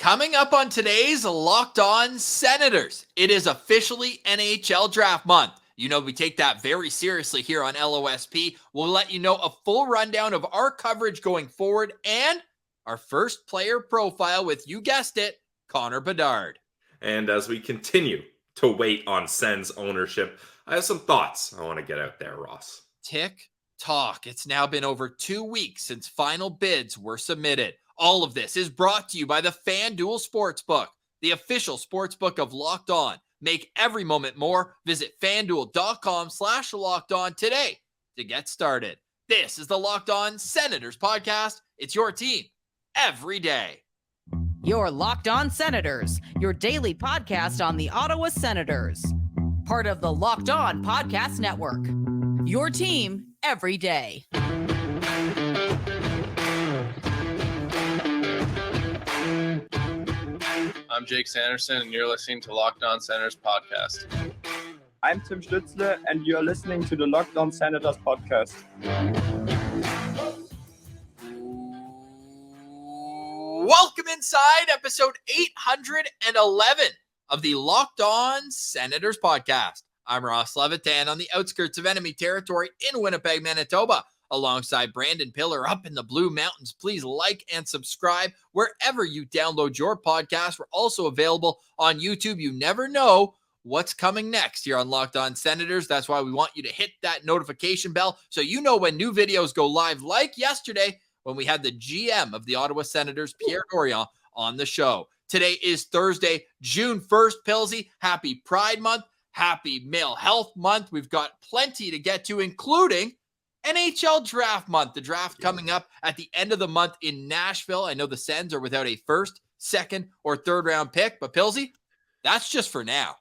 Coming up on today's Locked On Senators, it is officially NHL Draft Month. You know, we take that very seriously here on LOSP. We'll let you know a full rundown of our coverage going forward and our first player profile with, you guessed it, Connor Bedard. And as we continue to wait on Sens ownership, I have some thoughts I want to get out there, Ross. Tick tock. It's now been over 2 weeks since final bids were submitted. All of this is brought to you by the FanDuel Sportsbook, the official sportsbook of Locked On. Make every moment more. Visit FanDuel.com/LockedOn today to get started. This is the Locked On Senators podcast. It's your team every day. Your Locked On Senators, your daily podcast on the Ottawa Senators. Part of the Locked On Podcast Network. Your team every day. I'm Jake Sanderson, and you're listening to Locked On Senators podcast. I'm Tim Stützle, and you're listening to the Locked On Senators podcast. Welcome inside episode 811 of the Locked On Senators podcast. I'm Ross Levitan on the outskirts of enemy territory in Winnipeg, Manitoba, alongside Brandon Piller up in the Blue Mountains. Please like and subscribe wherever you download your podcast. We're also available on YouTube. You never know what's coming next here on Locked On Senators. That's why we want you to hit that notification bell so you know when new videos go live, like yesterday when we had the GM of the Ottawa Senators, Pierre Dorion, on the show. Today is Thursday, June 1st. Pilsy, happy Pride Month. Happy Male Health Month. We've got plenty to get to, including NHL Draft Month. The draft coming up at the end of the month in Nashville. I know the Sens are without a first, second, or third round pick, but Pilsy, that's just for now.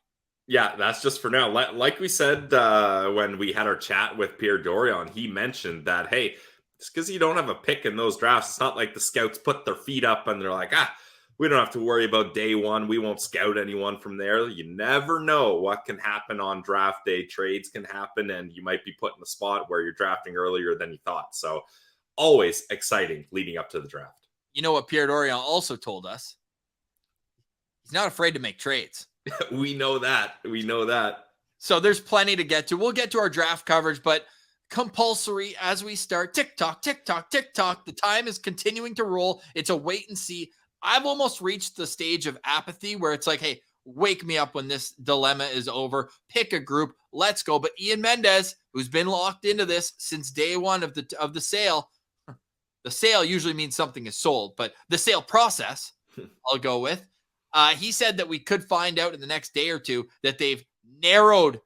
Yeah, that's just for now. Like we said when we had our chat with Pierre Dorion, he mentioned that, hey, just because you don't have a pick in those drafts, it's not like the scouts put their feet up and they're like, we don't have to worry about day one. We won't scout anyone from there. You never know what can happen on draft day. Trades can happen, and you might be put in a spot where you're drafting earlier than you thought. So always exciting leading up to the draft. You know what Pierre Dorion also told us? He's not afraid to make trades. We know that. So there's plenty to get to. We'll get to our draft coverage, but compulsory as we start. Tick tock, tick tock, tick tock. The time is continuing to roll. It's a wait and see. I've almost reached the stage of apathy where it's like, hey, wake me up when this dilemma is over. Pick a group. Let's go. But Ian Mendez, who's been locked into this since day one of the sale, the sale usually means something is sold, but the sale process, I'll go with. He said that we could find out in the next day or two that they've narrowed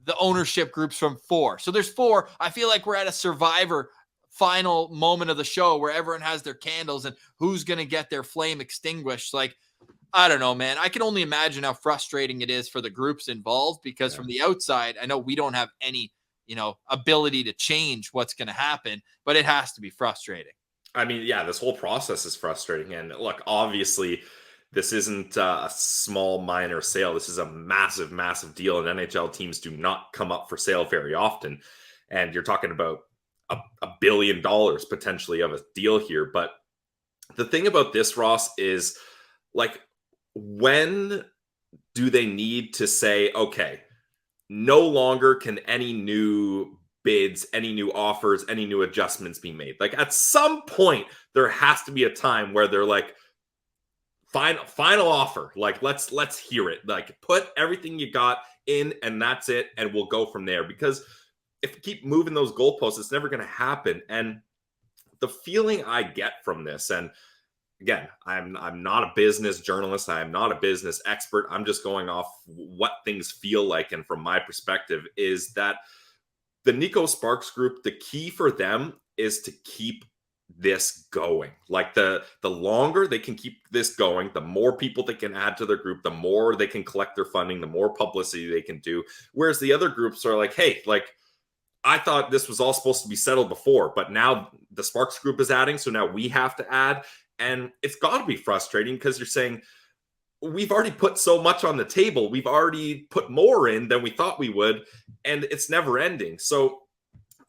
the ownership groups from 4. So there's 4. I feel like we're at a Survivor final moment of the show where everyone has their candles and who's going to get their flame extinguished. Like, I don't know, man. I can only imagine how frustrating it is for the groups involved because from the outside, I know we don't have any, ability to change what's going to happen, but it has to be frustrating. I mean, yeah, this whole process is frustrating. And look, obviously, this isn't a small minor sale. This is a massive, massive deal. And NHL teams do not come up for sale very often. And you're talking about $1 billion potentially of a deal here. But the thing about this, Ross, is like, when do they need to say, okay, no longer can any new bids, any new offers, any new adjustments be made? Like, at some point, there has to be a time where they're like, final offer. Like, let's hear it. Like, put everything you got in and that's it. And we'll go from there, because if you keep moving those goalposts, it's never going to happen. And the feeling I get from this, and again, I'm not a business journalist. I am not a business expert. I'm just going off what things feel like. And from my perspective, is that the Nico Sparks group, the key for them is to keep this going. Like, the longer they can keep this going, the more people they can add to their group, the more they can collect their funding, the more publicity they can do. Whereas the other groups are like, hey, like, I thought this was all supposed to be settled before, but now the Sparks group is adding, so now we have to add. And it's got to be frustrating because you're saying, we've already put so much on the table. We've already put more in than we thought we would, and it's never ending. So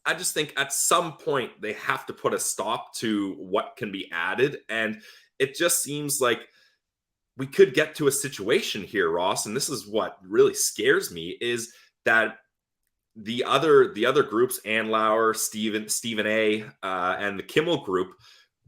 I just think at some point they have to put a stop to what can be added. And it just seems like we could get to a situation here, Ross, and this is what really scares me, is that the other groups, Andlauer, Stephen A, and the Kimmel group,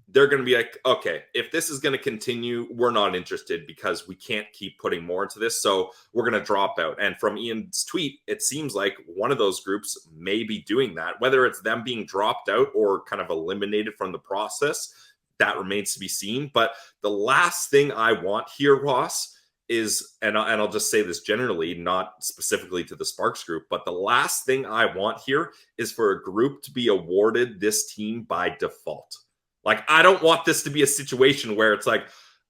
they're going to be like, okay, if this is going to continue, we're not interested because we can't keep putting more into this. So we're going to drop out. And from Ian's tweet, it seems like one of those groups may be doing that, whether it's them being dropped out or kind of eliminated from the process. That remains to be seen. But the last thing I want here, Ross, is, and I'll just say this generally, not specifically to the Sparks group, but the last thing I want here is for a group to be awarded this team by default. Like, I don't want this to be a situation where it's like,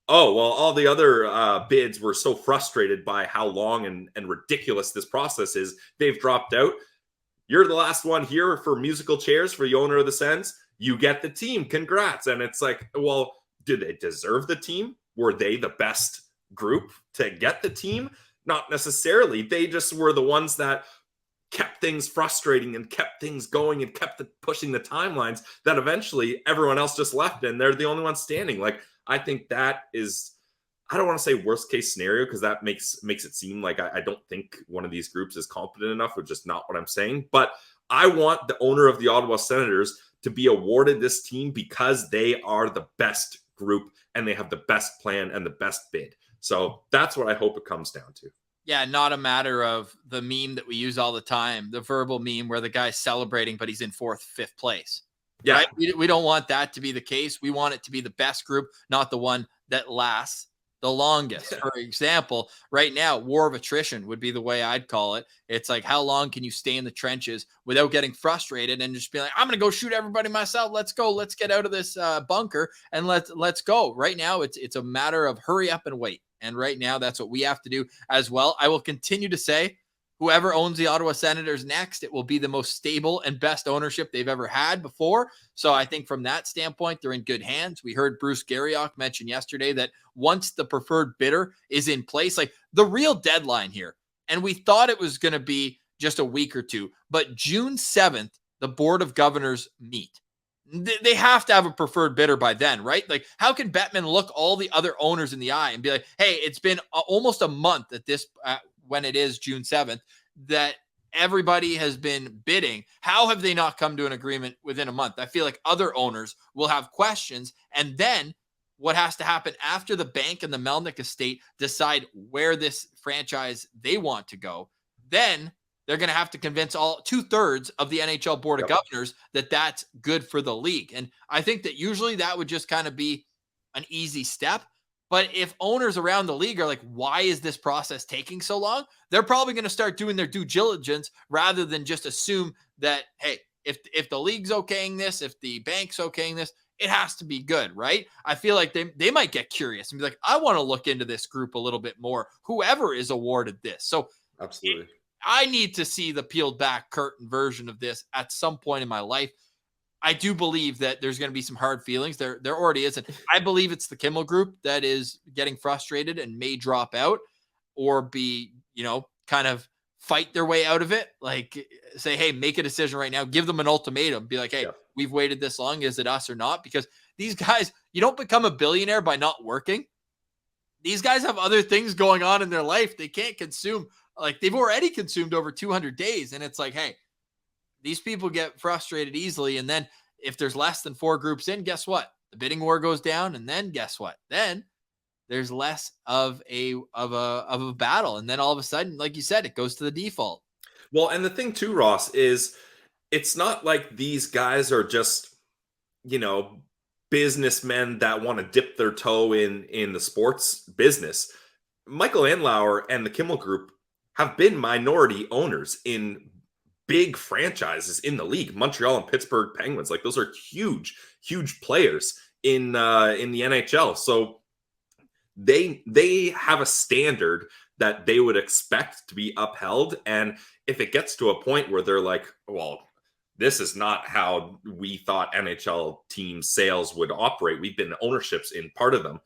oh, well, all the other bids were so frustrated by how long and ridiculous this process is, they've dropped out. You're the last one here for musical chairs for the owner of the Sens. You get the team. Congrats. And it's like, well, did they deserve the team? Were they the best group to get the team? Not necessarily. They just were the ones that kept things frustrating and kept things going and kept pushing the timelines that eventually everyone else just left and they're the only ones standing. Like, I think that is, I don't want to say worst case scenario because that makes it seem like I don't think one of these groups is competent enough, which is not what I'm saying. But I want the owner of the Ottawa Senators to be awarded this team because they are the best group and they have the best plan and the best bid. So that's what I hope it comes down to. Yeah, not a matter of the meme that we use all the time, the verbal meme where the guy's celebrating, but he's in 4th, 5th place. Yeah. Right? We don't want that to be the case. We want it to be the best group, not the one that lasts the longest. For example, right now, war of attrition would be the way I'd call it. It's like, how long can you stay in the trenches without getting frustrated and just be like, I'm going to go shoot everybody myself. Let's go. Let's get out of this bunker and let's go. Right now, it's a matter of hurry up and wait. And right now, that's what we have to do as well. I will continue to say, whoever owns the Ottawa Senators next, it will be the most stable and best ownership they've ever had before. So I think from that standpoint, they're in good hands. We heard Bruce Garriock mention yesterday that once the preferred bidder is in place, like the real deadline here, and we thought it was going to be just a week or two, but June 7th, the Board of Governors meet. They have to have a preferred bidder by then, right? Like, how can Bettman look all the other owners in the eye and be like, hey, it's been almost a month at this when it is June 7th that everybody has been bidding. How have they not come to an agreement within a month? I feel like other owners will have questions. And then what has to happen after the bank and the Melnyk estate decide where this franchise they want to go, then they're going to have to convince all 2/3 of the NHL Board of Governors that that's good for the league. And I think that usually that would just kind of be an easy step. But if owners around the league are like, why is this process taking so long? They're probably going to start doing their due diligence rather than just assume that, hey, if the league's okaying this, if the bank's okaying this, it has to be good, right? I feel like they might get curious and be like, I want to look into this group a little bit more, whoever is awarded this. So absolutely. I need to see the peeled back curtain version of this at some point in my life. I do believe that there's going to be some hard feelings. There already is. And I believe it's the Kimmel group that is getting frustrated and may drop out or be, kind of fight their way out of it. Like say, hey, make a decision right now. Give them an ultimatum. Be like, hey, we've waited this long. Is it us or not? Because these guys, you don't become a billionaire by not working. These guys have other things going on in their life. They can't consume. Like they've already consumed over 200 days. And it's like, hey, these people get frustrated easily. And then if there's less than 4 groups in, guess what? The bidding war goes down. And then guess what? Then there's less of a battle. And then all of a sudden, like you said, it goes to the default. Well, and the thing too, Ross, is it's not like these guys are just, businessmen that want to dip their toe in the sports business. Michael Andlauer and the Kimmel Group have been minority owners in big franchises in the league. Montreal and Pittsburgh Penguins, like those are huge players in the NHL. So they have a standard that they would expect to be upheld. And if it gets to a point where they're like, well, this is not how we thought NHL team sales would operate. We've been ownerships in part of them.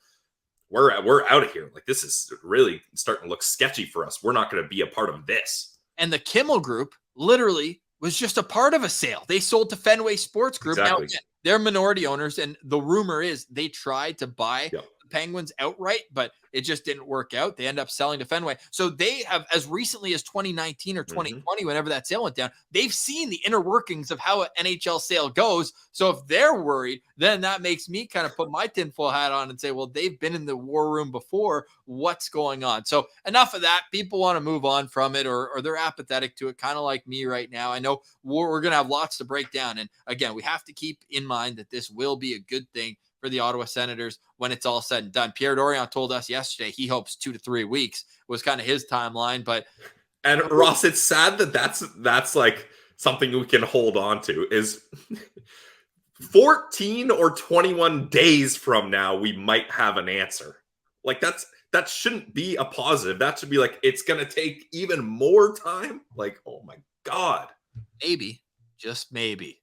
We're out of here. Like, this is really starting to look sketchy for us. We're not going to be a part of this. And the Kimmel Group literally was just a part of a sale. They sold to Fenway Sports Group. Exactly. Now, they're minority owners. And the rumor is they tried to buy the Penguins outright, but it just didn't work out. They end up selling to Fenway. So they have, as recently as 2019 or 2020, whenever that sale went down, they've seen the inner workings of how an NHL sale goes. So if they're worried, then that makes me kind of put my tinfoil hat on and say, well, they've been in the war room before. What's going on? So enough of that. People want to move on from it, or they're apathetic to it, kind of like me right now. I know we're going to have lots to break down. And again, we have to keep in mind that this will be a good thing for the Ottawa Senators when it's all said and done. Pierre Dorion told us yesterday he hopes 2 to 3 weeks was kind of his timeline. And Ross, it's sad that that's like something we can hold on to is 14 or 21 days from now, we might have an answer. Like that shouldn't be a positive. That should be like, it's going to take even more time. Like, oh my God. Maybe, just maybe.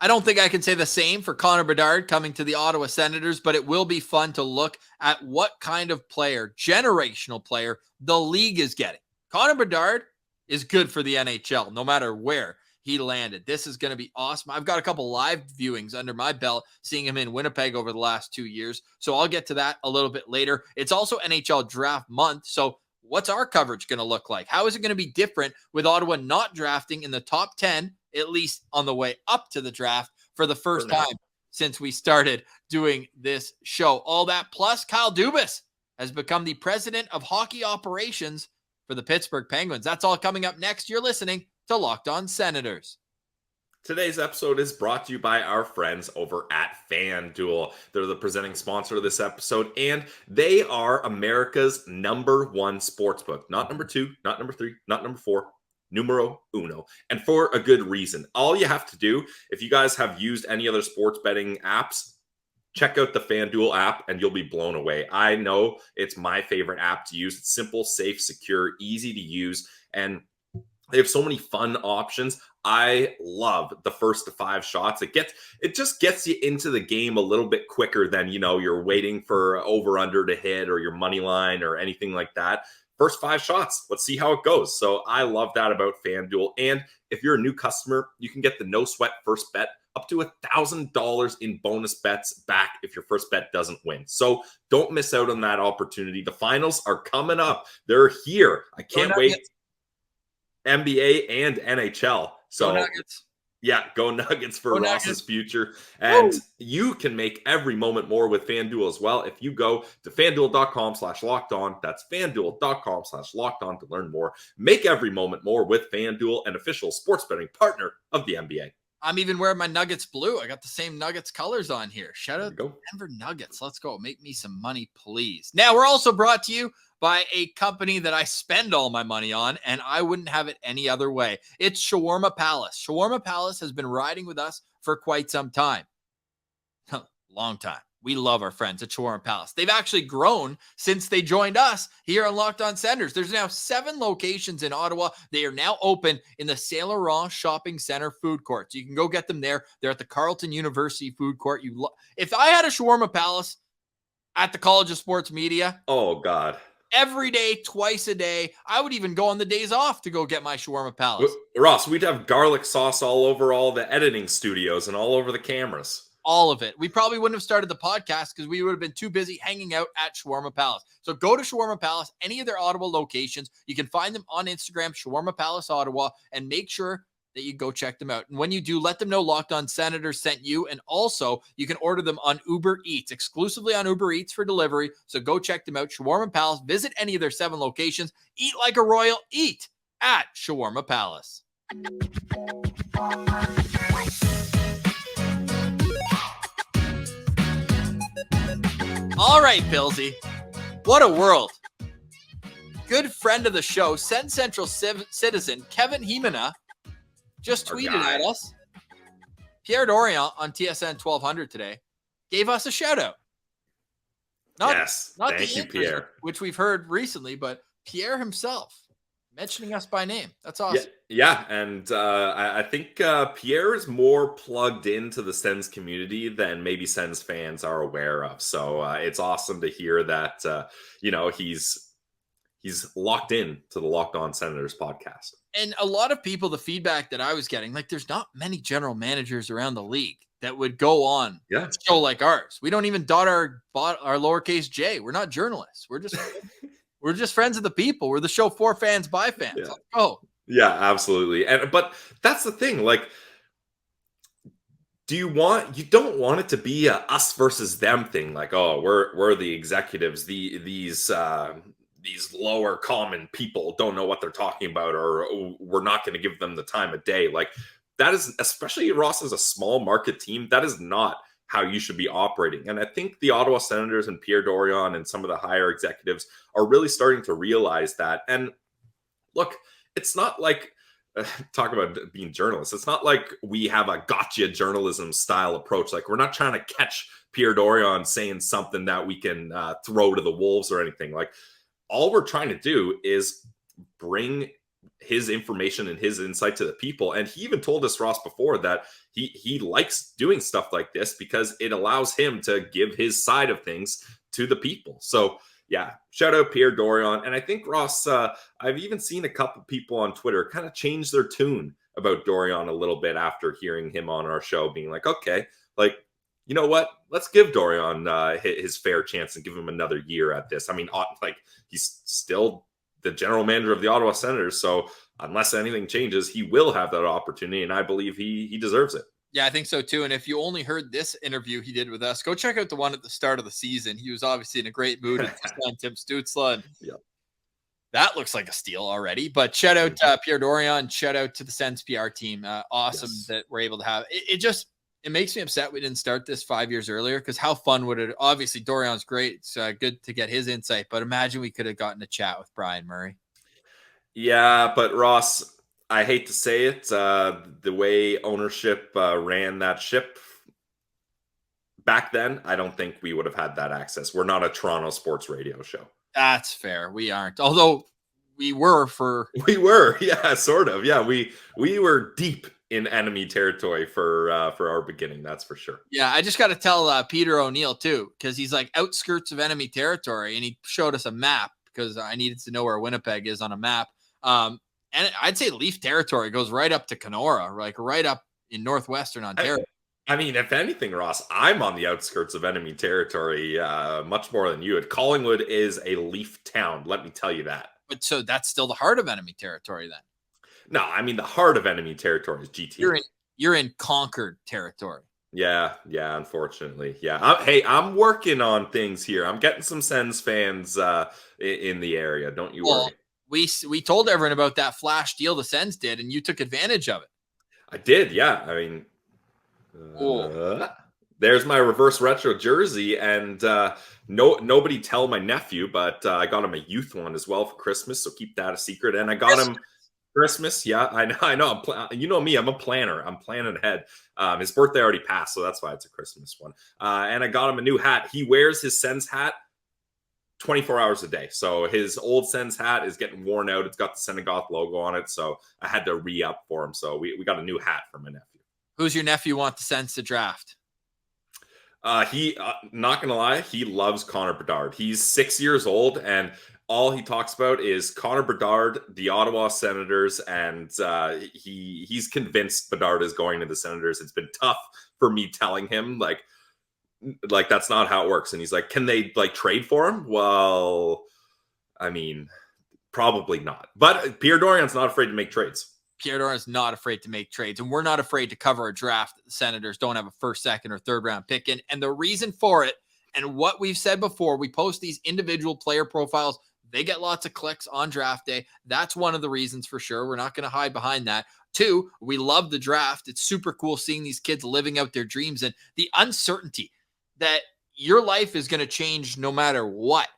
I don't think I can say the same for Connor Bedard coming to the Ottawa Senators, but it will be fun to look at what kind of player, generational player, the league is getting. Connor Bedard is good for the NHL, no matter where he landed. This is going to be awesome. I've got a couple live viewings under my belt, seeing him in Winnipeg over the last 2 years. So I'll get to that a little bit later. It's also NHL Draft month. So what's our coverage going to look like? How is it going to be different with Ottawa not drafting in the top 10, at least on the way up to the draft for the first time since we started doing this show? All that plus Kyle Dubas has become the president of hockey operations for the Pittsburgh Penguins. That's all coming up next. You're listening to Locked On Senators. Today's episode is brought to you by our friends over at FanDuel. They're the presenting sponsor of this episode, and they are America's #1 sportsbook. Not number 2, not number 3, not number 4. Numero uno, and for a good reason. All you have to do, if you guys have used any other sports betting apps, check out the FanDuel app and you'll be blown away. I know it's my favorite app to use. It's simple, safe, secure, easy to use, and they have so many fun options. I love the first to 5 shots. It just gets you into the game a little bit quicker than, you're waiting for over under to hit or your money line or anything like that. First 5 shots. Let's see how it goes. So I love that about FanDuel. And if you're a new customer, you can get the no sweat first bet up to $1,000 in bonus bets back if your first bet doesn't win. So don't miss out on that opportunity. The finals are coming up. They're here. I can't wait. NBA and NHL. So Go Nuggets. Yeah, go Nuggets for Go Ross's Nuggets. future. And you can make every moment more with FanDuel as well. If you go to FanDuel.com/lockedon, that's FanDuel.com/lockedon to learn more. Make every moment more with FanDuel, an official sports betting partner of the NBA. I'm even wearing my Nuggets blue. I got the same Nuggets colors on here. Shout out to Go. Denver Nuggets. Let's go. Make me some money, please. Now, we're also brought to you by a company that I spend all my money on, and I wouldn't have it any other way. It's Shawarma Palace. Shawarma Palace has been riding with us for quite some time. Long time. We love our friends at Shawarma Palace. They've actually grown since they joined us here on Locked On Senators. There's now 7 locations in Ottawa. They are now open in the Saint Laurent Shopping Center food court. So you can go get them there. They're at the Carleton University food court. If I had a Shawarma Palace at the College of Sports Media, oh God, every day, twice a day, I would even go on the days off to go get my Shawarma Palace. Ross, we'd have garlic sauce all over all the editing studios and all over the cameras. All of it. We probably wouldn't have started the podcast because we would have been too busy hanging out at Shawarma Palace. So go to Shawarma Palace, any of their Ottawa locations. You can find them on Instagram, Shawarma Palace Ottawa, and make sure that you go check them out. And when you do, let them know Locked On Senators sent you. And also, you can order them on Uber Eats, exclusively on Uber Eats for delivery. So go check them out. Shawarma Palace. Visit any of their 7 locations. Eat like a royal. Eat at Shawarma Palace. All right, Pillsy. What a world. Good friend of the show, Sens Central citizen Kevin Himena just tweeted at us. Pierre Dorion on TSN 1200 today gave us a shout out. Not thank you, Pierre. Which we've heard recently, but Pierre himself mentioning us by name. That's awesome. Yeah, and I think Pierre is more plugged into the Sens community than maybe Sens fans are aware of. So it's awesome to hear that he's locked in to the Locked On Senators podcast. And a lot of people, the feedback that I was getting, like there's not many general managers around the league that would go on Yeah. a show like ours. We don't even dot our lowercase j. We're not journalists. We're just friends of the people. We're the show for fans by fans. Yeah. Let's go. Yeah, absolutely. But that's the thing. Like, you don't want it to be a us versus them thing. Like, oh, we're the executives. These lower common people don't know what they're talking about, or oh, we're not going to give them the time of day. Like, that is, especially Ross is a small market team. That is not how you should be operating. And I think the Ottawa Senators and Pierre Dorion and some of the higher executives are really starting to realize that. And look, it's not like, talk about being journalists. It's not like we have a gotcha journalism style approach. Like, we're not trying to catch Pierre Dorion saying something that we can throw to the wolves or anything. Like, all we're trying to do is bring his information and his insight to the people. And he even told us, Ross, before that he likes doing stuff like this because it allows him to give his side of things to the people. So yeah, shout out Pierre Dorion. And I think, Ross, I've even seen a couple people on Twitter kind of change their tune about Dorion a little bit after hearing him on our show, being like, okay, like, you know what? Let's give Dorion his fair chance and give him another year at this. I mean, like, he's still the general manager of the Ottawa Senators. So unless anything changes, he will have that opportunity. And I believe he deserves it. Yeah, I think so too. And if you only heard this interview he did with us, go check out the one at the start of the season. He was obviously in a great mood at Tim Stützle. Yep. That looks like a steal already. But shout out Pierre Dorion. Shout out to the Sens PR team. Awesome that we're able to have. It makes me upset we didn't start this 5 years earlier, because how fun would it? Obviously, Dorion's great. It's good to get his insight. But imagine we could have gotten a chat with Brian Murray. Yeah, but Ross, I hate to say it, the way ownership ran that ship back then, I don't think we would have had that access. We're not a Toronto sports radio show. That's fair. We aren't. Although we were We were, yeah, sort of. Yeah, we were deep in enemy territory for our beginning, that's for sure. Yeah, I just got to tell Peter O'Neill too, because he's like outskirts of enemy territory, and he showed us a map because I needed to know where Winnipeg is on a map. And I'd say Leaf territory goes right up to Kenora, like right up in northwestern Ontario. I mean, if anything, Ross, I'm on the outskirts of enemy territory much more than you. Collingwood is a Leaf town, let me tell you that. But so that's still the heart of enemy territory then? No, I mean, the heart of enemy territory is GTA. You're in conquered territory. Yeah, unfortunately. Yeah. I'm working on things here. I'm getting some Sens fans in the area. Don't you worry. We told everyone about that flash deal the Sens did, and you took advantage of it. I did, yeah. I mean, there's my reverse retro jersey, and nobody tell my nephew, but I got him a youth one as well for Christmas, so keep that a secret. And I got him Christmas. Yeah, I know. You know me, I'm a planner. I'm planning ahead. His birthday already passed, so that's why it's a Christmas one. And I got him a new hat. He wears his Sens hat 24 hours a day. So his old Sens hat is getting worn out. It's got the Senegoth logo on it. So I had to re-up for him. So we got a new hat for my nephew. Who's your nephew want the Sens to draft? He not going to lie, he loves Connor Bedard. He's 6 years old, and all he talks about is Connor Bedard, the Ottawa Senators, and he's convinced Bedard is going to the Senators. It's been tough for me telling him, like that's not how it works. And he's like, can they trade for him? Well, I mean, probably not. But Pierre Dorion's not afraid to make trades. Pierre Dorion's not afraid to make trades, and we're not afraid to cover a draft that the Senators don't have a first, second, or third round pick in. And the reason for it, and what we've said before, we post these individual player profiles. They get lots of clicks on draft day. That's one of the reasons for sure. We're not going to hide behind that. 2, we love the draft. It's super cool seeing these kids living out their dreams and the uncertainty that your life is going to change no matter what.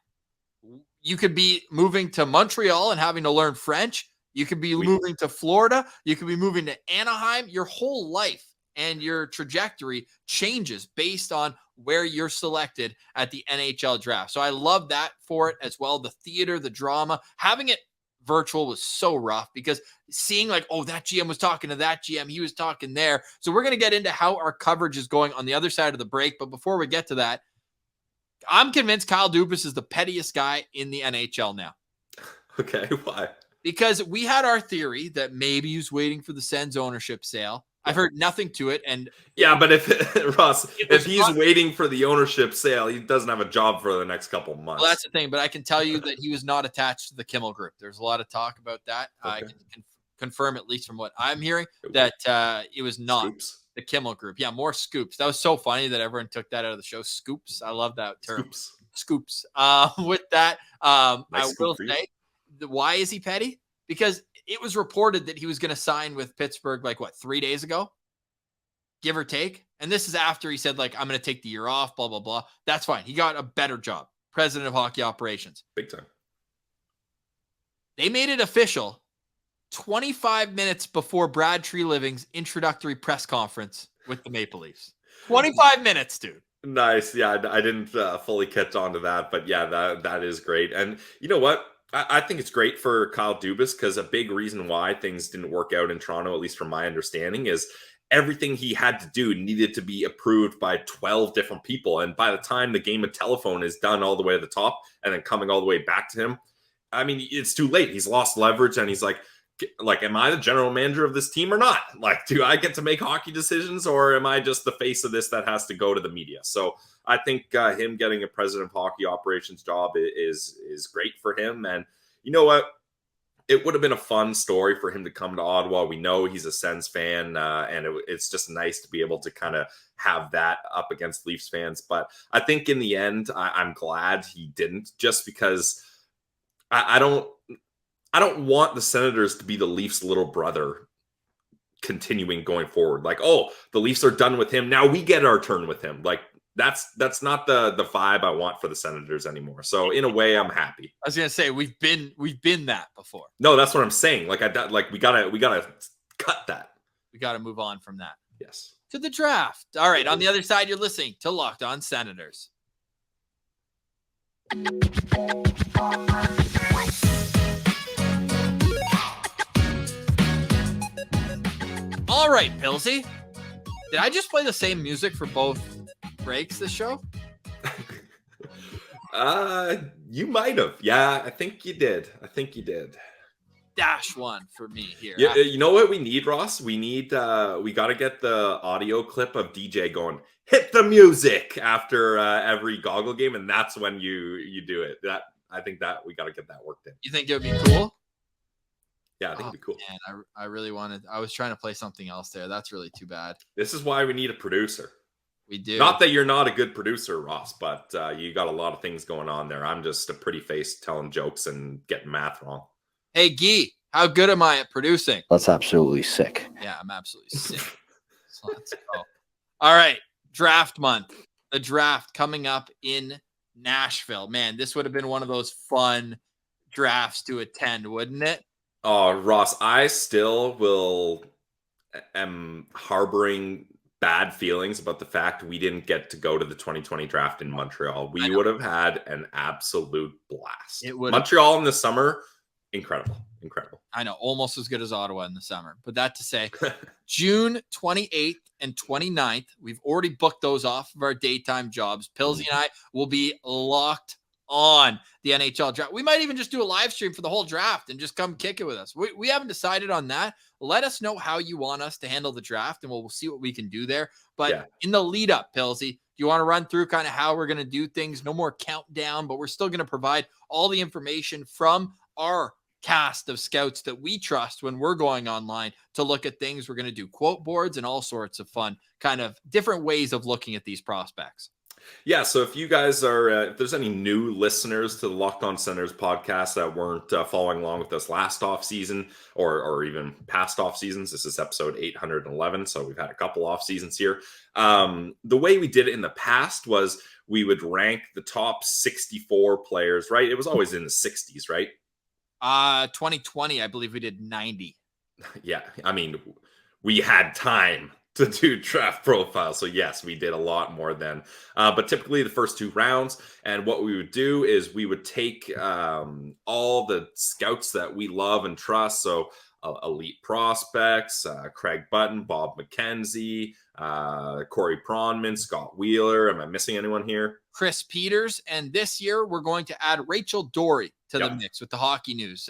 You could be moving to Montreal and having to learn French. You could be moving to Florida. You could be moving to Anaheim. Your whole life and your trajectory changes based on where you're selected at the NHL draft. So I love that for it as well. The theater, the drama, having it virtual was so rough because seeing that GM was talking to that GM, he was talking there. So we're going to get into how our coverage is going on the other side of the break. But before we get to that, I'm convinced Kyle Dubas is the pettiest guy in the NHL now. Okay, why? Because we had our theory that maybe he's waiting for the Sens ownership sale. I've heard nothing to it. And yeah, but if Ross, if he's not, waiting for the ownership sale, he doesn't have a job for the next couple of months. well, that's the thing. But I can tell you that he was not attached to the Kimmel Group. There's a lot of talk about that. Okay. I can confirm, at least from what I'm hearing, that it was not Scoops. the Kimmel Group. Yeah, more scoops. That was so funny that everyone took that out of the show. Scoops. I love that term. Scoops. With that, Nice I will say, why is he petty? Because it was reported that he was going to sign with Pittsburgh 3 days ago, give or take. And this is after he said, I'm going to take the year off, blah, blah, blah. That's fine. He got a better job. President of hockey operations. Big time. They made it official 25 minutes before Brad Treliving's introductory press conference with the Maple Leafs. 25 minutes, dude. Nice. Yeah, I didn't fully catch on to that, but yeah, that is great. And you know what? I think it's great for Kyle Dubas because a big reason why things didn't work out in Toronto, at least from my understanding, is everything he had to do needed to be approved by 12 different people. And by the time the game of telephone is done all the way to the top and then coming all the way back to him, I mean, it's too late. He's lost leverage and he's like, am I the general manager of this team or not? Do I get to make hockey decisions or am I just the face of this that has to go to the media? So I think him getting a president of hockey operations job is great for him. And you know what? It would have been a fun story for him to come to Ottawa. We know he's a Sens fan, and it's just nice to be able to kind of have that up against Leafs fans. But I think in the end, I'm glad he didn't, just because I don't want the Senators to be the Leafs' little brother continuing going forward. The Leafs are done with him. Now we get our turn with him. That's not the vibe I want for the Senators anymore. So in a way, I'm happy. I was gonna say we've been that before. No, that's what I'm saying. We gotta cut that. We gotta move on from that. Yes. To the draft. All right. On the other side, you're listening to Locked On Senators. All right, Pilsy. Did I just play the same music for both breaks this show? You might have. Yeah, I think you did. -1 for me here. Yeah, you know what we need, Ross? We got to get the audio clip of DJ going, hit the music after every Goggle game, and that's when you do it. I think that we got to get that worked in. You think it would be cool? Yeah, I think it'd be cool. Man, I really I was trying to play something else there. That's really too bad. This is why we need a producer. We do. Not that you're not a good producer, Ross, but you got a lot of things going on there. I'm just a pretty face telling jokes and getting math wrong. Hey, Guy, how good am I at producing? That's absolutely sick. Yeah, I'm absolutely sick. So let's go. All right, draft month. The draft coming up in Nashville. Man, this would have been one of those fun drafts to attend, wouldn't it? Oh, Ross, I still am harboring bad feelings about the fact we didn't get to go to the 2020 draft in Montreal. We would have had an absolute blast. Montreal in the summer, incredible. I know, almost as good as Ottawa in the summer. But that to say, June 28th and 29th, we've already booked those off of our daytime jobs. Pilsy and I will be locked on the NHL draft. We might even just do a live stream for the whole draft and just come kick it with us. We haven't decided on that. Let us know how you want us to handle the draft and we'll see what we can do there. But in the lead up, Pilsy, you want to run through kind of how we're going to do things? No more countdown, but we're still going to provide all the information from our cast of scouts that we trust when we're going online to look at things. We're going to do quote boards and all sorts of fun, kind of different ways of looking at these prospects. Yeah, so if you guys are, if there's any new listeners to the Locked On Senators podcast that weren't following along with us last off season or even past off seasons, this is episode 811. So we've had a couple off seasons here. The way we did it in the past was we would rank the top 64 players, right? It was always in the 60s, right? 2020, I believe we did 90. Yeah, I mean, we had time to do draft profile. So yes, we did a lot more then. But typically the first two rounds, and what we would do is we would take all the scouts that we love and trust. So elite prospects, Craig Button, Bob McKenzie, Corey Pronman, Scott Wheeler. Am I missing anyone here? Chris Peters. And this year we're going to add Rachel Dory to the mix with the hockey news.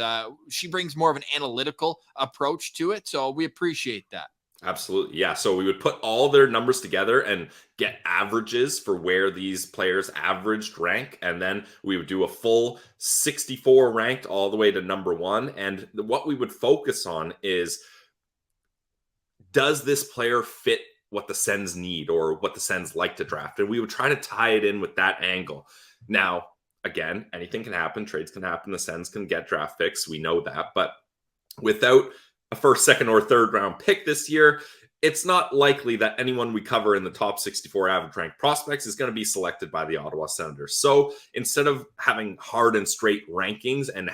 She brings more of an analytical approach to it. So we appreciate that. Absolutely. Yeah. So we would put all their numbers together and get averages for where these players averaged rank. And then we would do a full 64 ranked all the way to number one. And what we would focus on is, does this player fit what the Sens need or what the Sens like to draft? And we would try to tie it in with that angle. Now, again, anything can happen. Trades can happen. The Sens can get draft picks. We know that. But without a first, second, or third round pick this year, it's not likely that anyone we cover in the top 64 average ranked prospects is going to be selected by the Ottawa Senators. So instead of having hard and straight rankings and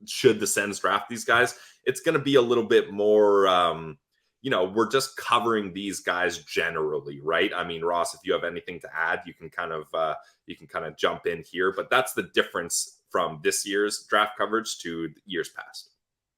should the Sens draft these guys, it's going to be a little bit more, we're just covering these guys generally, right? I mean, Ross, if you have anything to add, you can kind of jump in here. But that's the difference from this year's draft coverage to years past.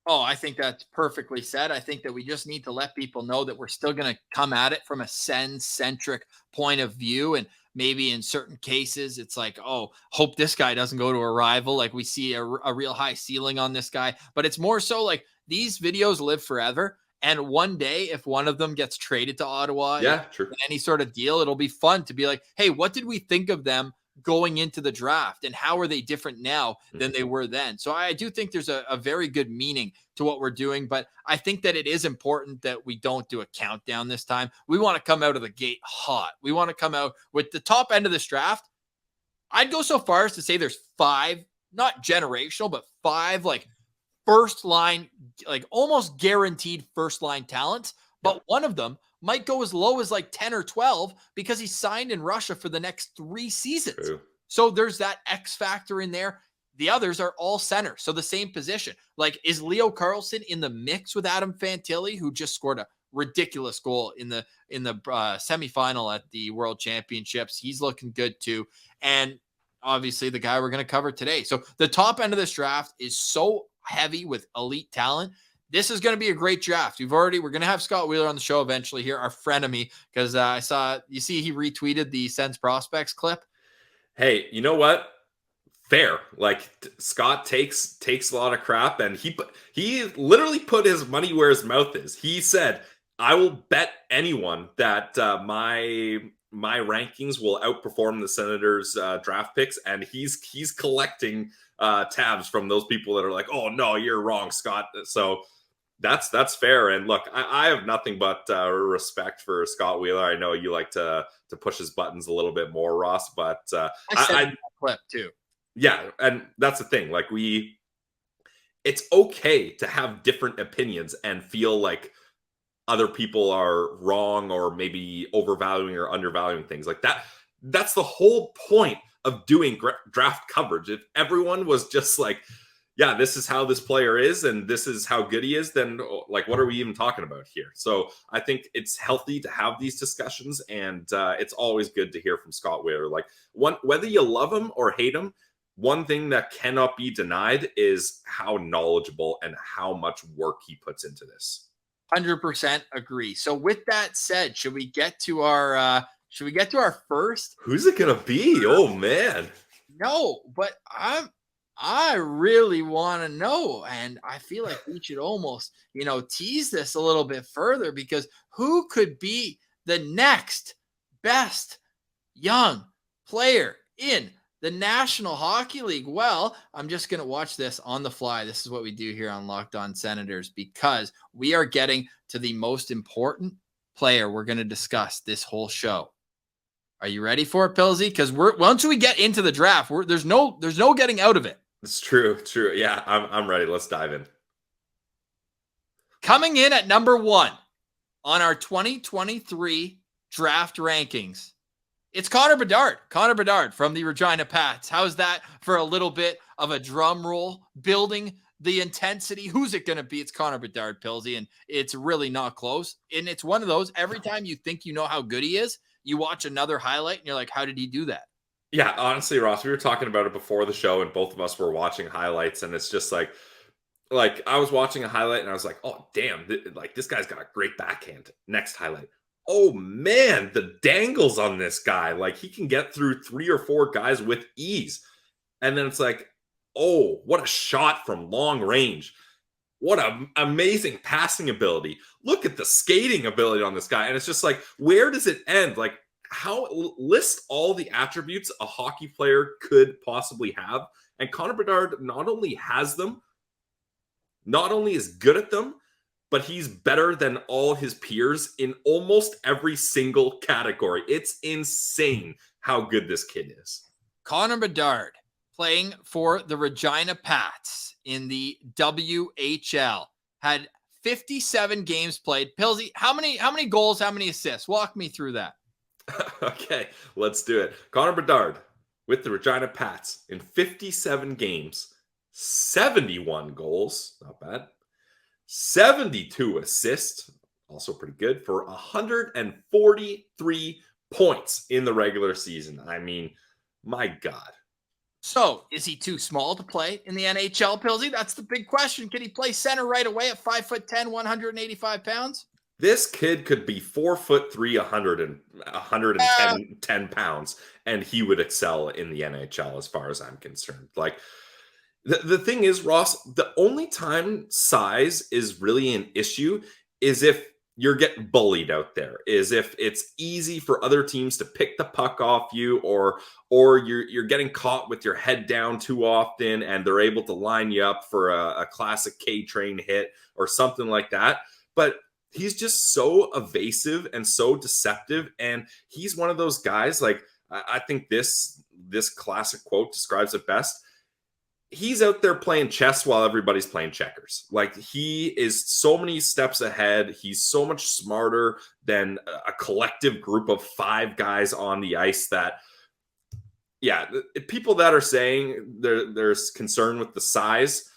Oh, I think that's perfectly said. I think that we just need to let people know that we're still going to come at it from a Sens-centric point of view. And maybe in certain cases, it's like, oh, hope this guy doesn't go to a rival. Like we see a real high ceiling on this guy. But it's more so like these videos live forever. And one day, if one of them gets traded to Ottawa, true. in any sort of deal, it'll be fun to be like, hey, what did we think of them going into the draft, and how are they different now than they were then? So I do think there's a very good meaning to what we're doing, but I think that it is important that we don't do a countdown this time. We want to come out of the gate hot. We want to come out with the top end of this draft. I'd go so far as to say there's 5, not generational, but 5 like first line, like almost guaranteed first line talents, but one of them might go as low as like 10 or 12 because he's signed in Russia for the next 3 seasons. True. So there's that X factor in there. The others are all center. So the same position. Like, is Leo Carlsson in the mix with Adam Fantilli, who just scored a ridiculous goal in the semifinal at the World Championships? He's looking good too. And obviously the guy we're going to cover today. So the top end of this draft is so heavy with elite talent. This is going to be a great draft. We're going to have Scott Wheeler on the show eventually here, our frenemy, because I saw, you see, he retweeted the Sens prospects clip. Hey, you know what? Fair. Like, Scott takes a lot of crap, and he literally put his money where his mouth is. He said, I will bet anyone that my rankings will outperform the Senators draft picks, and he's collecting tabs from those people that are like, oh no, you're wrong, Scott. So that's fair. And look, I have nothing but respect for Scott Wheeler. I know you like to push his buttons a little bit more, Ross, but I said that clip too. Yeah, and that's the thing. Like, it's okay to have different opinions and feel like other people are wrong or maybe overvaluing or undervaluing things like that. That's the whole point of doing draft coverage. If everyone was just like, yeah, this is how this player is and this is how good he is, then like, what are we even talking about here? So I think it's healthy to have these discussions, and it's always good to hear from Scott Wheeler. Like, whether you love him or hate him, one thing that cannot be denied is how knowledgeable and how much work he puts into this. 100% agree. So with that said, should we get to our first? Who's it gonna be? Oh man. No, but I really want to know, and I feel like we should almost, tease this a little bit further, because who could be the next best young player in the National Hockey League? Well, I'm just going to watch this on the fly. This is what we do here on Locked On Senators, because we are getting to the most important player we're going to discuss this whole show. Are you ready for it, Pilsy? Because once we get into the draft, there's no getting out of it. It's true. Yeah, I'm ready. Let's dive in. Coming in at number 1 on our 2023 draft rankings, it's Connor Bedard. Connor Bedard from the Regina Pats. How's that for a little bit of a drum roll, building the intensity? Who's it going to be? It's Connor Bedard, Pilsy, and it's really not close. And it's one of those, every time you think you know how good he is, you watch another highlight and you're like, how did he do that? Yeah, honestly, Ross, we were talking about it before the show, and both of us were watching highlights, and it's just like I was watching a highlight and I was like, oh, damn, this guy's got a great backhand. Next highlight. Oh man, the dangles on this guy. Like, he can get through 3 or 4 guys with ease. And then it's like, oh, what a shot from long range. what an amazing passing ability. Look at the skating ability on this guy. And it's just like, where does it end? Like, how list all the attributes a hockey player could possibly have. And Connor Bedard not only has them, not only is good at them, but he's better than all his peers in almost every single category. It's insane how good this kid is. Connor Bedard playing for the Regina Pats in the WHL had 57 games played. Pilsy, how many goals, how many assists? Walk me through that. Okay, let's do it. Connor Bedard with the Regina Pats in 57 games, 71 goals, not bad. 72 assists, also pretty good, for 143 points in the regular season. I mean, my God. So, is he too small to play in the NHL, Pilsy? That's the big question. Can he play center right away at 5'10", 185 pounds? This kid could be 4'3", 110 pounds, and he would excel in the NHL as far as I'm concerned. Like, the thing is, Ross, the only time size is really an issue is if you're getting bullied out there, is if it's easy for other teams to pick the puck off you, or you're getting caught with your head down too often and they're able to line you up for a classic K-train hit or something like that. But he's just so evasive and so deceptive, and he's one of those guys, like, I think this classic quote describes it best. He's out there playing chess while everybody's playing checkers. Like, he is so many steps ahead. He's so much smarter than a collective group of 5 guys on the ice that, yeah, people that are saying there's concern with the size,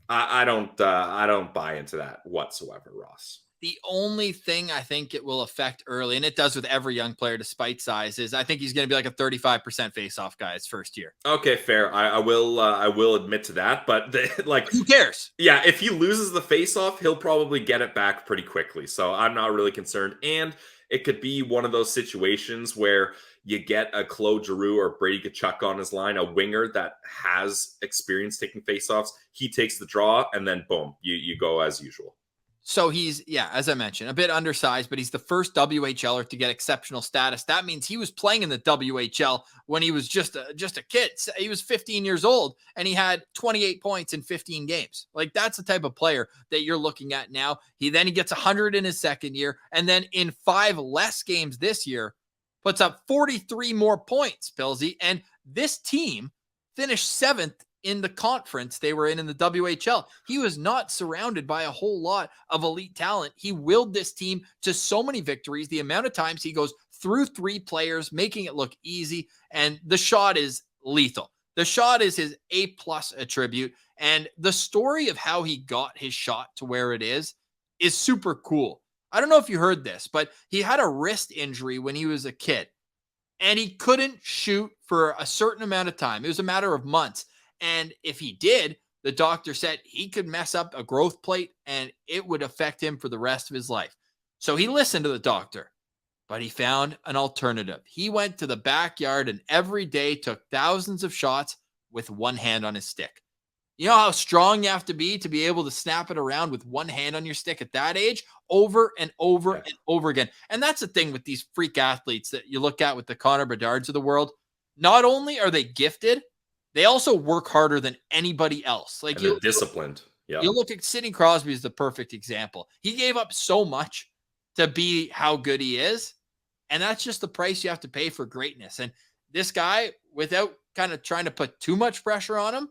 I don't buy into that whatsoever, Ross. The only thing I think it will affect early, and it does with every young player despite size, is I think he's going to be like a 35% face-off guy his first year. Okay, fair. I will admit to that, but like, who cares? Yeah, if he loses the face-off, he'll probably get it back pretty quickly. So I'm not really concerned. And it could be one of those situations where you get a Claude Giroux or Brady Tkachuk on his line, a winger that has experience taking face-offs. He takes the draw, and then boom, you go as usual. So he's, yeah, as I mentioned, a bit undersized, but he's the first WHLer to get exceptional status. That means he was playing in the WHL when he was just a kid. He was 15 years old, and he had 28 points in 15 games. Like, that's the type of player that you're looking at now. He gets 100 in his second year, and then in 5 less games this year, puts up 43 more points, Pilsy. And this team finished 7th in the conference they were in the WHL. He was not surrounded by a whole lot of elite talent. He willed this team to so many victories. The amount of times he goes through 3 players, making it look easy, and the shot is lethal. The shot is his A+ attribute, and the story of how he got his shot to where it is super cool. I don't know if you heard this, but he had a wrist injury when he was a kid, and he couldn't shoot for a certain amount of time. It was a matter of months. And if he did, the doctor said he could mess up a growth plate and it would affect him for the rest of his life. So he listened to the doctor, but he found an alternative. He went to the backyard and every day took thousands of shots with one hand on his stick. You know how strong you have to be able to snap it around with one hand on your stick at that age, over and over and over again. And that's the thing with these freak athletes that you look at with the Connor Bedards of the world. Not only are they gifted, they also work harder than anybody else. Like, they're disciplined. Yeah. You look at Sidney Crosby as the perfect example. He gave up so much to be how good he is. And that's just the price you have to pay for greatness. And this guy, without kind of trying to put too much pressure on him,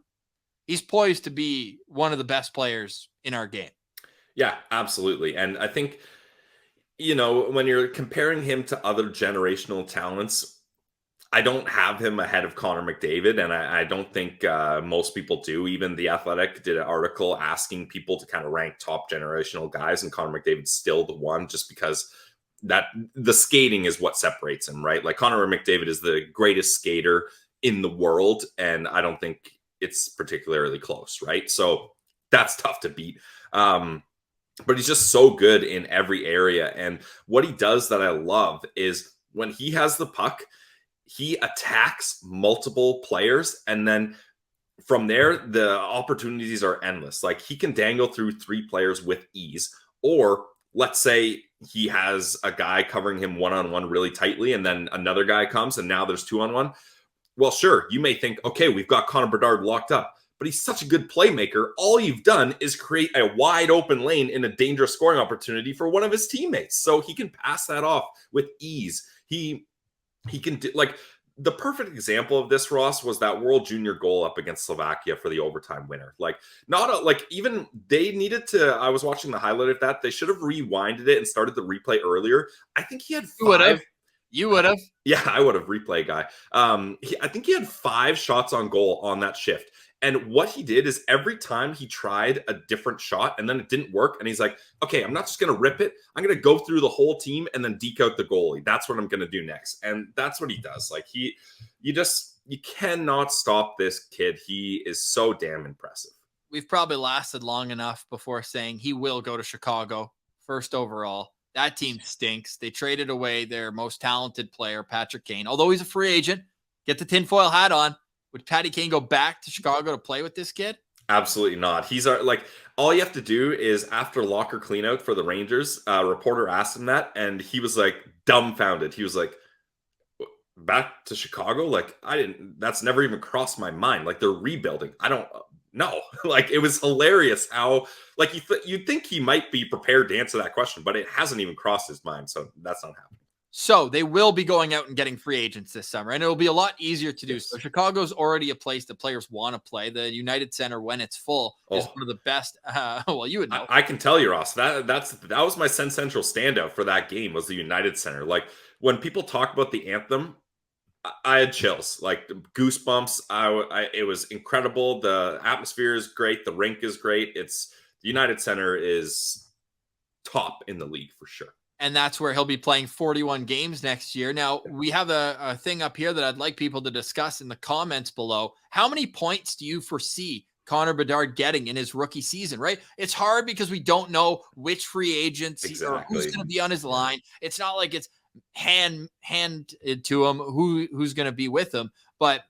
he's poised to be one of the best players in our game. Yeah, absolutely. And I think, when you're comparing him to other generational talents, I don't have him ahead of Connor McDavid, and I don't think most people do. Even The Athletic did an article asking people to kind of rank top generational guys, and Connor McDavid's still the one, just because that the skating is what separates him, right? Like, Connor McDavid is the greatest skater in the world, and I don't think it's particularly close, right? So that's tough to beat. But he's just so good in every area, and what he does that I love is when he has the puck, he attacks multiple players, and then from there, the opportunities are endless. Like, he can dangle through 3 players with ease, or let's say he has a guy covering him one-on-one really tightly, and then another guy comes, and now there's 2-on-1. Well, sure, you may think, okay, we've got Connor Bedard locked up, but he's such a good playmaker. All you've done is create a wide open lane in a dangerous scoring opportunity for one of his teammates. So he can pass that off with ease. He can do, like, the perfect example of this, Ross, was that World Junior goal up against Slovakia for the overtime winner. Like, even they needed to. I was watching the highlight of that. They should have rewinded it and started the replay earlier. I think he had 5. You would have. Yeah, I would have. Replay guy. I think he had 5 shots on goal on that shift. And what he did is every time he tried a different shot and then it didn't work. And he's like, okay, I'm not just going to rip it. I'm going to go through the whole team and then deke out the goalie. That's what I'm going to do next. And that's what he does. Like, you cannot stop this kid. He is so damn impressive. We've probably lasted long enough before saying he will go to Chicago first overall. That team stinks. They traded away their most talented player, Patrick Kane. Although he's a free agent, get the tinfoil hat on. Would Patty Kane go back to Chicago to play with this kid? Absolutely not. He's like, all you have to do is after locker cleanout for the Rangers, a reporter asked him that, and he was like dumbfounded. He was like, back to Chicago? Like, that's never even crossed my mind. Like, they're rebuilding. I don't know. Like, it was hilarious how, like, you'd think he might be prepared to answer that question, but it hasn't even crossed his mind. So that's not happening. So they will be going out and getting free agents this summer, and it'll be a lot easier to do. So Chicago's already a place that players want to play. The United Center, when it's full, is one of the best. Well, you would know. I can tell you, Ross, that was my Sens Central standout for that game, was the United Center. Like, when people talk about the anthem, I had chills, like goosebumps. It was incredible. The atmosphere is great. The rink is great. The United Center is top in the league for sure. And that's where he'll be playing 41 games next year. Now, we have a thing up here that I'd like people to discuss in the comments below. How many points do you foresee Connor Bedard getting in his rookie season, right? It's hard because we don't know which free agents or who's going to be on his line. It's not like it's hand to him who's going to be with him. But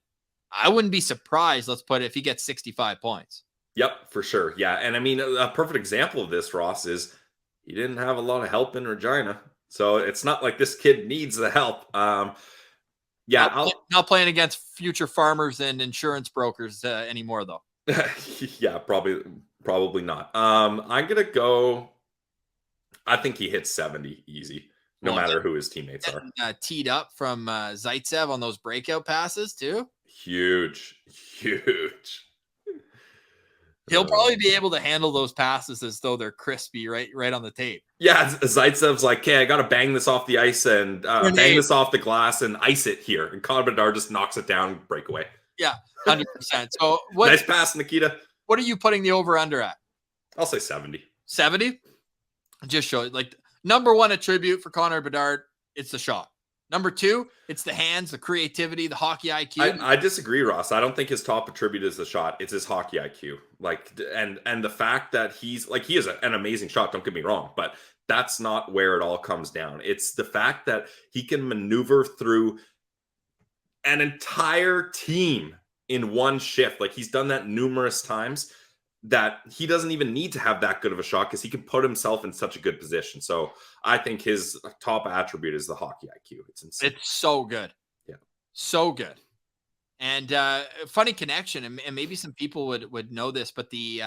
I wouldn't be surprised, let's put it, if he gets 65 points. Yep, for sure. Yeah, and I mean, a perfect example of this, Ross, is he didn't have a lot of help in Regina. So it's not like this kid needs the help. Not playing against future farmers and insurance brokers anymore, though. Yeah, probably not. I'm going to go, I think he hits 70 easy, no matter who his teammates are. Teed up from Zaitsev on those breakout passes, too. Huge. He'll probably be able to handle those passes as though they're crispy right on the tape. Yeah, Zaitsev's like, okay, I got to bang this off the ice and bang this off the glass and ice it here. And Connor Bedard just knocks it down, breakaway. Yeah, 100%. So nice pass, Nikita. What are you putting the over-under at? I'll say 70. 70? Just show it. Like, number one attribute for Connor Bedard, it's the shot. Number two, it's the hands, the creativity, the hockey IQ. I disagree, Ross. I don't think his top attribute is the shot. It's his hockey IQ. Like, and the fact that he is an amazing shot, don't get me wrong, but that's not where it all comes down. It's the fact that he can maneuver through an entire team in one shift. Like, he's done that numerous times, that he doesn't even need to have that good of a shot because he can put himself in such a good position. So I think his top attribute is the hockey IQ. It's insane. It's so good. Yeah. So good. And funny connection, and maybe some people would know this, but the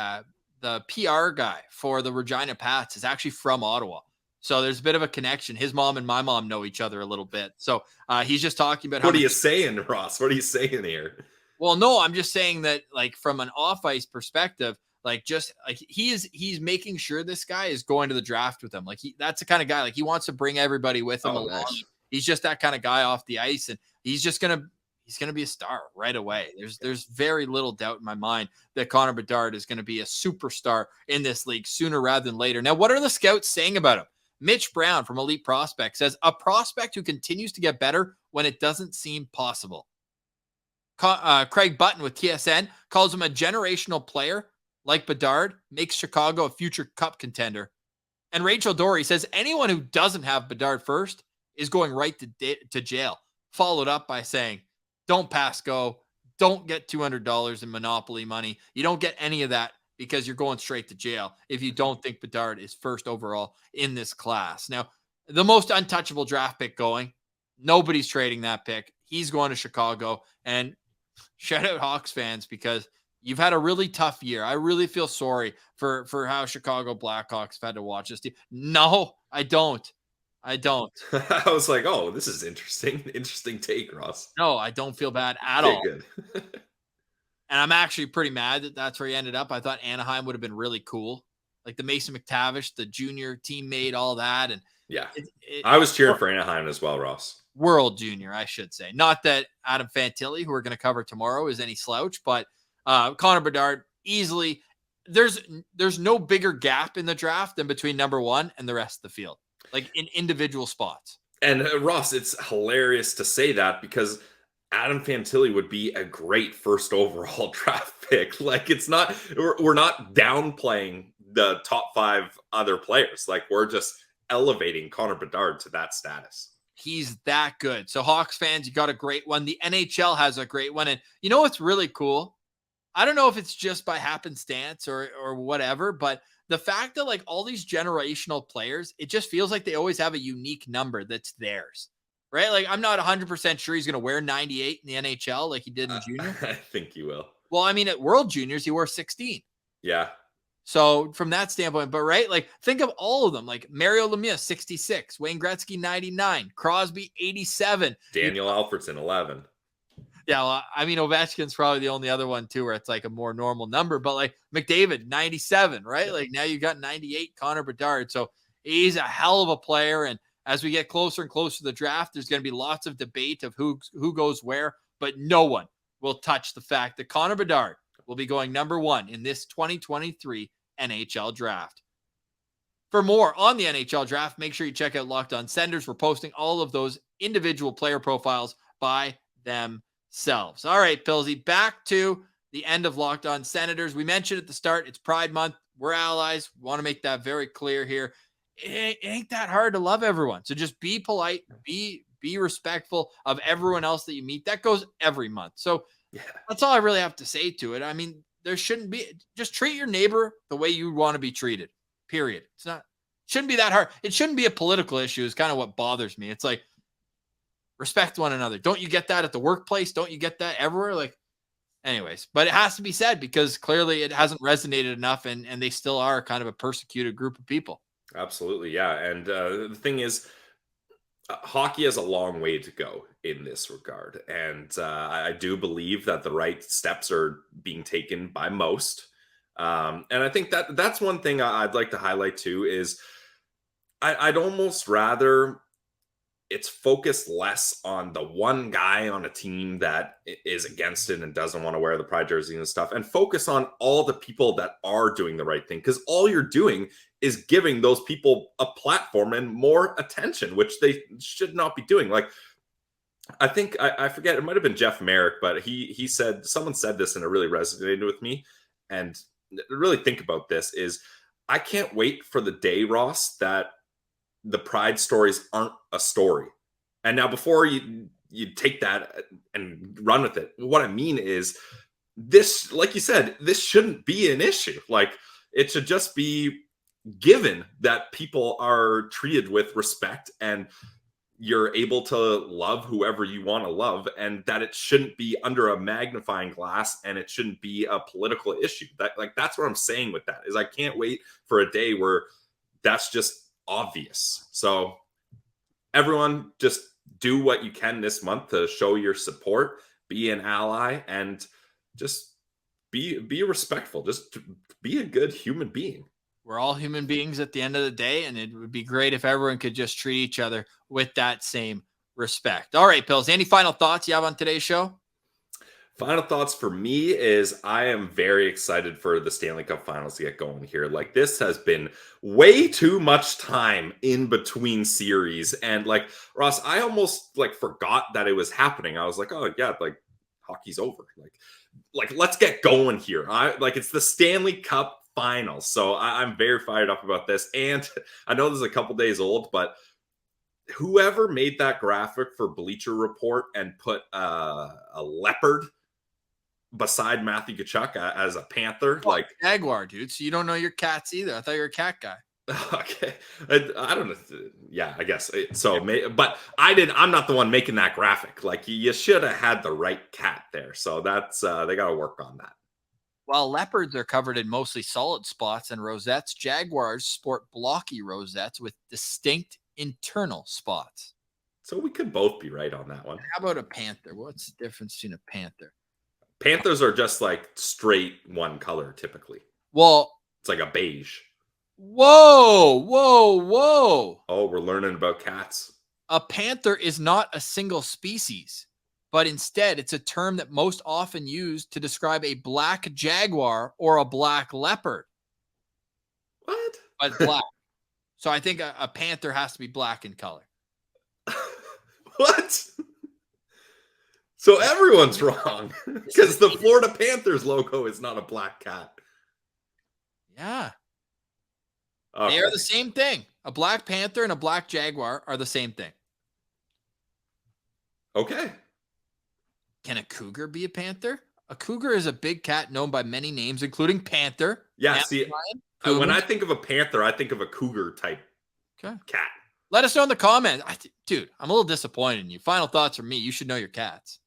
PR guy for the Regina Pats is actually from Ottawa. So there's a bit of a connection. His mom and my mom know each other a little bit. So he's just talking about what are you saying, Ross? What are you saying here? Well, no, I'm just saying that, like, from an off-ice perspective, like, just like he's making sure this guy is going to the draft with him. Like, that's the kind of guy, like, he wants to bring everybody with him along. Nice. He's just that kind of guy off the ice, and he's going to be a star right away. There's very little doubt in my mind that Connor Bedard is going to be a superstar in this league sooner rather than later. Now, what are the scouts saying about him? Mitch Brown from Elite Prospect says, a prospect who continues to get better when it doesn't seem possible. Craig Button with TSN calls him a generational player like Bedard, makes Chicago a future cup contender. And Rachel Dory says anyone who doesn't have Bedard first is going right to jail, followed up by saying, don't pass go, don't get $200 in Monopoly money. You don't get any of that because you're going straight to jail if you don't think Bedard is first overall in this class. Now, the most untouchable draft pick going, nobody's trading that pick. He's going to Chicago. And shout out Hawks fans, because you've had a really tough year. I really feel sorry for how Chicago Blackhawks have had to watch this team. No, I don't. I was like, oh, this is interesting. Interesting take, Ross. No, I don't feel bad at all. Good. And I'm actually pretty mad that that's where he ended up. I thought Anaheim would have been really cool. Like the Mason McTavish, the junior teammate, all that. And yeah, I was cheering for Anaheim as well, Ross. World junior, I should say. Not that Adam Fantilli, who we're going to cover tomorrow, is any slouch, but Connor Bedard easily. There's no bigger gap in the draft than between number 1 and the rest of the field, like in individual spots. And Ross, it's hilarious to say that because Adam Fantilli would be a great first overall draft pick. Like it's not, we're not downplaying the top 5 other players. Like we're just elevating Connor Bedard to that status. He's that good. So Hawks fans, you got a great one. The NHL has a great one. And you know what's really cool? I don't know if it's just by happenstance or whatever, but the fact that like all these generational players, it just feels like they always have a unique number that's theirs. Right? Like I'm not 100% sure he's going to wear 98 in the NHL like he did in junior. I think he will. Well, I mean, at World Juniors, he wore 16. Yeah. So from that standpoint, but right, like think of all of them, like Mario Lemieux, 66, Wayne Gretzky, 99, Crosby, 87, Daniel Alfredson, 11. Yeah, well, I mean, Ovechkin's probably the only other one too, where it's like a more normal number, but like McDavid, 97, right? Like now you got 98, Connor Bedard. So he's a hell of a player. And as we get closer and closer to the draft, there's going to be lots of debate of who goes where, but no one will touch the fact that Connor Bedard will be going number 1 in this 2023 NHL Draft. For more on the NHL Draft, make sure you check out Locked On Senators. We're posting all of those individual player profiles by themselves. All right, Pillsy, back to the end of Locked On Senators. We mentioned at the start, it's Pride Month. We're allies. We want to make that very clear here. It ain't that hard to love everyone. So just be polite, be respectful of everyone else that you meet. That goes every month. So yeah, that's all I really have to say to it. I mean, there shouldn't be, just treat your neighbor the way you want to be treated, period. Shouldn't be that hard. It shouldn't be a political issue is kind of what bothers me. It's like, respect one another. Don't you get that at the workplace? Don't you get that everywhere? Like, anyways, but it has to be said because clearly it hasn't resonated enough and they still are kind of a persecuted group of people. Absolutely. Yeah. And the thing is, hockey has a long way to go in this regard. And I do believe that the right steps are being taken by most. And I think that's one thing I'd like to highlight too is I'd almost rather it's focused less on the one guy on a team that is against it and doesn't want to wear the Pride jersey and stuff and focus on all the people that are doing the right thing. Because all you're doing is giving those people a platform and more attention, which they should not be doing. Like, I think, I forget, it might have been Jeff Merrick, but he said, someone said this and it really resonated with me. And really think about this is I can't wait for the day, Ross, that the Pride stories aren't a story. And now before you take that and run with it, what I mean is this, like you said, this shouldn't be an issue. Like it should just be given that people are treated with respect and you're able to love whoever you want to love, and that it shouldn't be under a magnifying glass and it shouldn't be a political issue. That's what I'm saying with that is I can't wait for a day where that's just obvious. So everyone just do what you can this month to show your support, be an ally, and just be respectful. Just be a good human being. We're all human beings at the end of the day, and it would be great if everyone could just treat each other with that same respect. All right, Pills, any final thoughts you have on today's show? Final thoughts for me is I am very excited for the Stanley Cup Finals to get going here. Like this has been way too much time in between series. And like Ross, I almost like forgot that it was happening. I was like, oh yeah, like hockey's over. Like let's get going here. It's the Stanley Cup Finals. So I'm very fired up about this. And I know this is a couple days old, but whoever made that graphic for Bleacher Report and put a leopard beside Matthew Tkachuk as a Panther. Oh, like Jaguar, dude. So you don't know your cats either. I thought you were a cat guy. Okay, I don't know. Yeah, I guess so. But I'm not the one making that graphic. Like you should have had the right cat there. So that's they got to work on that. While leopards are covered in mostly solid spots and rosettes, jaguars sport blocky rosettes with distinct internal spots. So we could both be right on that one. How about a panther? What's the difference between a panther? Panthers are just like straight one color typically. Well, it's like a beige. Whoa. Oh, we're learning about cats. A panther is not a single species, but instead it's a term that most often used to describe a black jaguar or a black leopard. What? But black. So I think a panther has to be black in color. What? So everyone's wrong because the Florida Panthers logo is not a black cat. Yeah. Okay. They are the same thing. A black panther and a black jaguar are the same thing. Okay. Can a cougar be a panther? A cougar is a big cat known by many names, including panther. Yeah, see, when I think of a panther, I think of a cougar type cat. Let us know in the comments. Dude, I'm a little disappointed in you. Final thoughts from me. You should know your cats.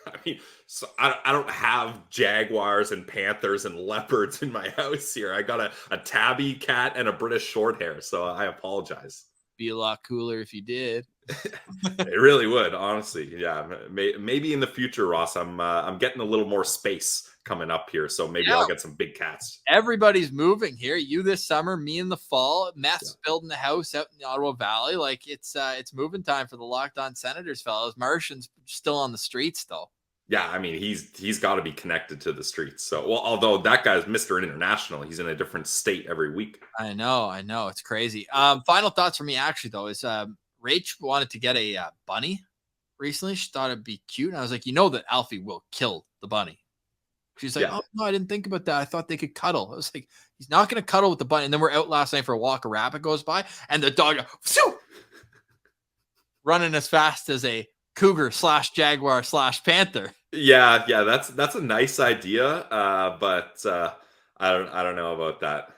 I mean, so I don't have jaguars and panthers and leopards in my house here. I got a tabby cat and a British short hair, so I apologize. Be a lot cooler if you did. It really would, honestly. Yeah, maybe in the future, Ross. I'm getting a little more space coming up here, so maybe I'll get some big cats. Everybody's moving here. You this summer, me in the fall. Matt's building the house out in the Ottawa Valley. Like it's moving time for the Locked On Senators, fellas. Martian's still on the streets though. Yeah, I mean he's got to be connected to the streets. So, well, although that guy's Mr. International, he's in a different state every week. I know, it's crazy. Final thoughts for me actually though is Rach wanted to get a bunny recently. She thought it'd be cute, and I was like, that Alfie will kill the bunny. She's like, oh no, I didn't think about that. I thought they could cuddle. I was like, he's not going to cuddle with the bunny. And then we're out last night for a walk. A rabbit goes by, and the dog running as fast as a cougar / jaguar / panther. Yeah, that's a nice idea, but I don't know about that.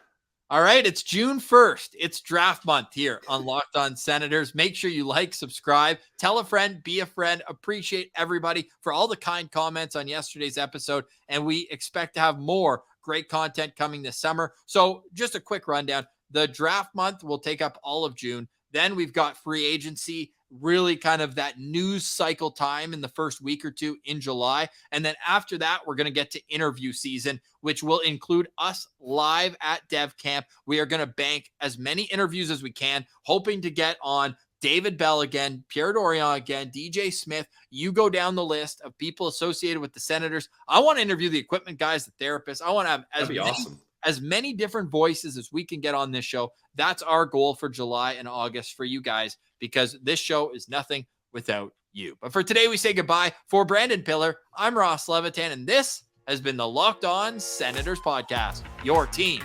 All right, it's June 1st. It's draft month here on Locked On Senators. Make sure you like, subscribe, tell a friend, be a friend. Appreciate everybody for all the kind comments on yesterday's episode, and we expect to have more great content coming this summer. So just a quick rundown. The draft month will take up all of June. Then we've got free agency, really kind of that news cycle time in the first week or two in July. And then after that, we're going to get to interview season, which will include us live at Dev Camp. We are going to bank as many interviews as we can, hoping to get on David Bell again, Pierre Dorion again, DJ Smith. You go down the list of people associated with the Senators. I want to interview the equipment guys, the therapists. I want to have as many different voices as we can get on this show. That's our goal for July and August for you guys, because this show is nothing without you. But for today, we say goodbye. For Brandon Piller, I'm Ross Levitan, and this has been the Locked On Senators podcast, your team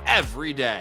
every day.